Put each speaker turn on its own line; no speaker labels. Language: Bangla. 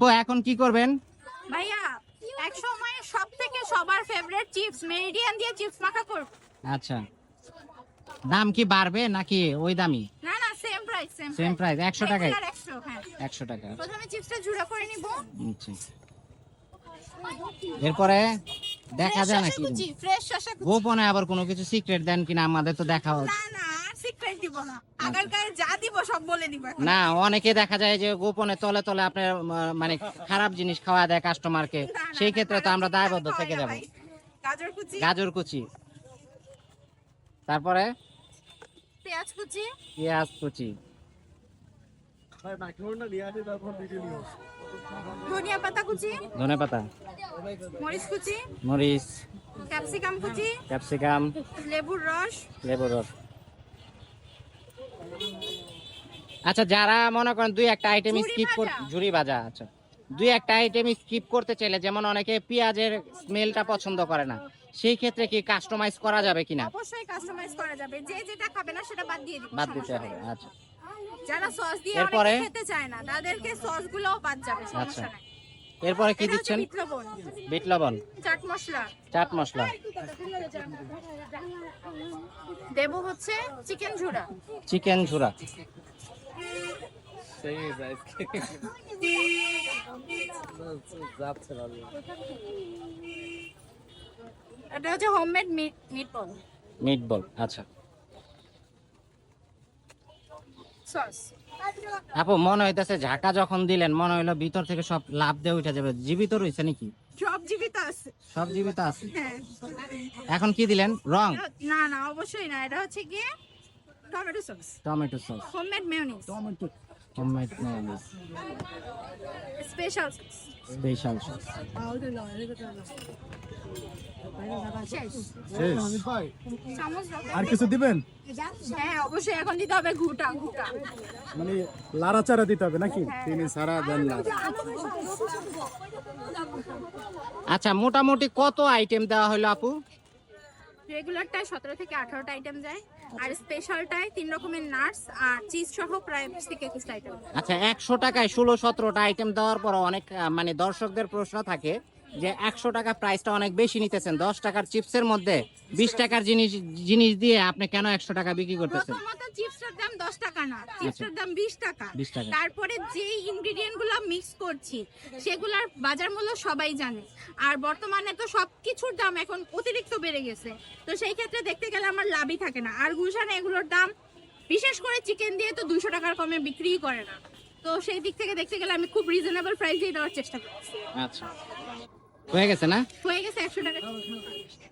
আপু এখন কি করবেন?
ভাইয়া এক সময় সব থেকে সবার ফেভারিট চিপস মেরিডিয়ান দিয়ে চিপস মাখা করব।
আচ্ছা, দাম কি বাড়বে নাকি ওই দামই?
না না, সেম প্রাইস
সেম প্রাইস 100 টাকায়?
100, হ্যাঁ
100 টাকা।
প্রথমে চিপসটা ঝুড়া করে নিব।
আচ্ছা, এরপরে দেখা যায় নাকি
ফ্রেশ শসা কুচি।
গোপনে আবার কোনো কিছু সিক্রেট দেন কিনা আমাদের তো দেখা
না না, আর সিক্রেট দিব না, আগারকার যা দিব সব বলে দিব এখন।
না, অনেকে দেখা যায় যে গোপনে তলে তলে আপনার মানে খারাপ জিনিস খাওয়া দেয় কাস্টমারকে,
না, না,
সেই ক্ষেত্রে তো আমরা
খারাপ
দায়বদ্ধ
জিনিস
থেকে
খাওয়াই
যাব।
না ভাই। গাজর কুচি,
গাজর কুচি, তারপরে
পেঁয়াজ কুচি,
পেঁয়াজ কুচি,
ধনিয়া পাতা কুচি,
ধনেপাতা,
মরিচ কুচি,
মরিচ,
ক্যাপসিকাম কুচি,
ক্যাপসিকাম,
লেবুর রস।
লেবুর রস। আচ্ছা, যারা মনে করেন দুই একটা আইটেম
ঝুরি
স্কিপ
ভাজা।
ঝুরি ভাজা, আচ্ছা দুই একটা আইটেম স্কিপ করতে চাইলে, যেমন অনেকে পেঁয়াজের স্মেলটা পছন্দ করে না, সেই ক্ষেত্রে কি কাস্টমাইজ করা যাবে কিনা?
অবশ্যই কাস্টমাইজ করা যাবে, যে যেটা খাবে না সেটা বাদ দিয়ে দিব,
বাদ দিতে
সমস্যা
হবে,
নেই।
আচ্ছা।
যারা সস দিয়ে
এরপরে?
অনেকে খেতে চায় না তাদেরকে সস গুলোও বাদ যাবে, সমস্যা
আচ্ছা।
নাই।
এরপরে কি
এটা হচ্ছে
দিচ্ছেন?
বিট লবণ,
বিট লবণ,
চাট মশলা
চাট মশলা,
দেব হচ্ছে চিকেন ঝুড়া,
চিকেন ঝুরা,
এটা হচ্ছে হোমমেড মিটবল
মিট বল, আচ্ছা।
সস।
আপু মনে হইতেছে ঝাঁকা যখন দিলেন মনে হইলো ভিতর থেকে সব লাভ দিয়ে উঠে যাবে, জীবিত রয়েছে নাকি?
সব জীবিত আছে,
সব জীবিত আছে।
হ্যাঁ।
এখন কি দিলেন? রং?
না না, অবশ্যই না, এটা হচ্ছে গিয়ে tomato sauce,
tomato sauce,
homemade mayonnaise,
homemade mayonnaise,
special sauce.
Special sauce.
শেষ। চামচ দাও।
আর কিছু দিবেন?
হ্যাঁ অবশ্যই, এখন দিতে হবে ঘুটা ঘুটা।
মানে লাড়াচাড়া দিতে হবে নাকি?
তিনি সারা দেন না।
আচ্ছা, মোটামুটি কত আইটেম দেওয়া হলো আপু?
রেগুলারটায় 17 থেকে 18টা আইটেম যায়, আর স্পেশালটায় 3 রকমের নাটস আর চিজ সহ প্রায় 20 থেকে 21টা আইটেম।
আচ্ছা, 100 টাকায় 16-17টা আইটেম দেওয়ার পর অনেক মানে দর্শকদের প্রশ্ন থাকে যে 100 টাকা প্রাইসটা অনেক বেশি নিতেছেন, 10 টাকার চিপসের মধ্যে 20 টাকার জিনিস দিয়ে আপনি কেন 100 টাকা বিক্রি করতেছেন?
প্রথমত চিপসের দাম 10 টাকা না, চিপসের দাম 20 টাকা।
20 টাকা।
তারপরে যে ইনগ্রেডিয়েন্ট গুলো মিক্স করছি সেগুলোর বাজার মূল্য সবাই জানে, আর বর্তমানে তো সবকিছুর দাম এখন অতিরিক্ত বেড়ে গেছে, তো সেই ক্ষেত্রে দেখতে গেলে আমার লাভই থাকে না। আর গুলশানে এগুলোর দাম বিশেষ করে চিকেন দিয়ে তো 200 টাকার কমে বিক্রিই করে না, তো সেই দিক থেকে দেখতে গেলে আমি খুব রিজনেবল প্রাইসেই দেওয়ার চেষ্টা করছি।
আচ্ছা, হয়ে গেছে না?
হয়ে গেছে।